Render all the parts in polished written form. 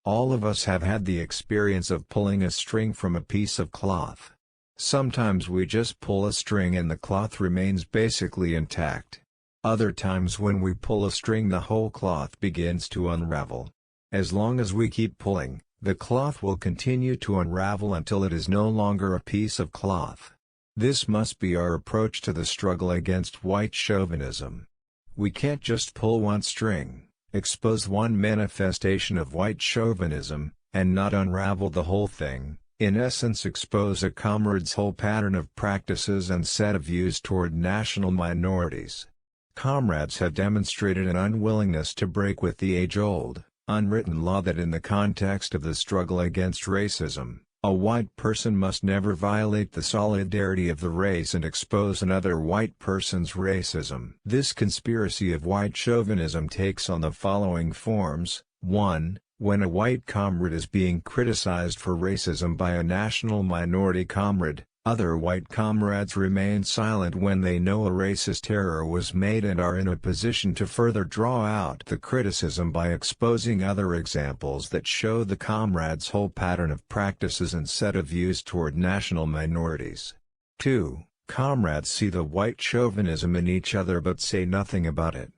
All of us have had the experience of pulling a string from a piece of cloth. Sometimes we just pull a string and the cloth remains basically intact. Other times when we pull a string the whole cloth begins to unravel. As long as we keep pulling, the cloth will continue to unravel until it is no longer a piece of cloth. This must be our approach to the struggle against white chauvinism. We can't just pull one string, expose one manifestation of white chauvinism, and not unravel the whole thing, in essence expose a comrade's whole pattern of practices and set of views toward national minorities. Comrades have demonstrated an unwillingness to break with the age-old, unwritten law that in the context of the struggle against racism, a white person must never violate the solidarity of the race and expose another white person's racism. This conspiracy of white chauvinism takes on the following forms: 1. When a white comrade is being criticized for racism by a national minority comrade, other white comrades remain silent when they know a racist error was made and are in a position to further draw out the criticism by exposing other examples that show the comrade's whole pattern of practices and set of views toward national minorities. 2. Comrades see the white chauvinism in each other but say nothing about it.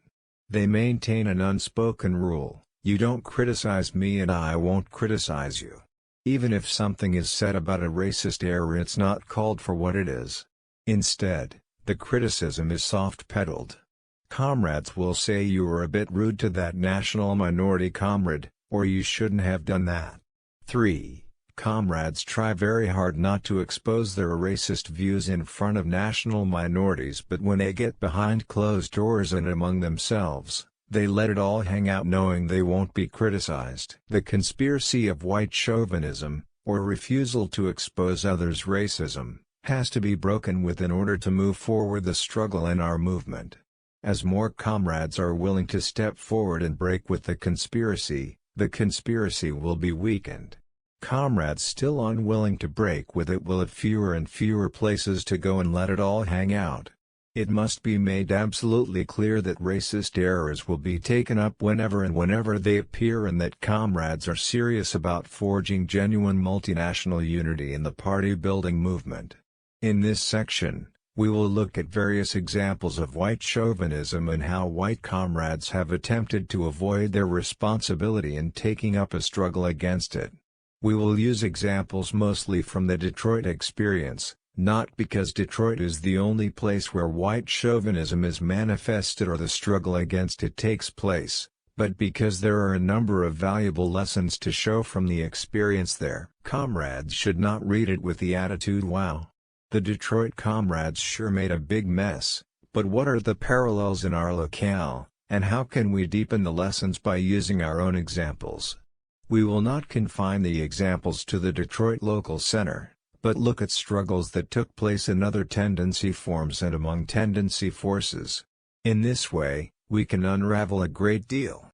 They maintain an unspoken rule: you don't criticize me and I won't criticize you. Even if something is said about a racist error, it's not called for what it is. Instead, the criticism is soft-pedaled. Comrades will say you were a bit rude to that national minority comrade, or you shouldn't have done that. 3. Comrades try very hard not to expose their racist views in front of national minorities, but when they get behind closed doors and among themselves, they let it all hang out knowing they won't be criticized. The conspiracy of white chauvinism, or refusal to expose others' racism, has to be broken with in order to move forward the struggle in our movement. As more comrades are willing to step forward and break with the conspiracy will be weakened. Comrades still unwilling to break with it will have fewer and fewer places to go and let it all hang out. It must be made absolutely clear that racist errors will be taken up whenever they appear, and that comrades are serious about forging genuine multinational unity in the party-building movement. In this section, we will look at various examples of white chauvinism and how white comrades have attempted to avoid their responsibility in taking up a struggle against it. We will use examples mostly from the Detroit experience, not because Detroit is the only place where white chauvinism is manifested or the struggle against it takes place, but because there are a number of valuable lessons to show from the experience there. Comrades should not read it with the attitude, "Wow, the Detroit comrades sure made a big mess," but what are the parallels in our locale, and how can we deepen the lessons by using our own examples? We will not confine the examples to the Detroit local center, but look at struggles that took place in other tendency forms and among tendency forces. In this way, we can unravel a great deal.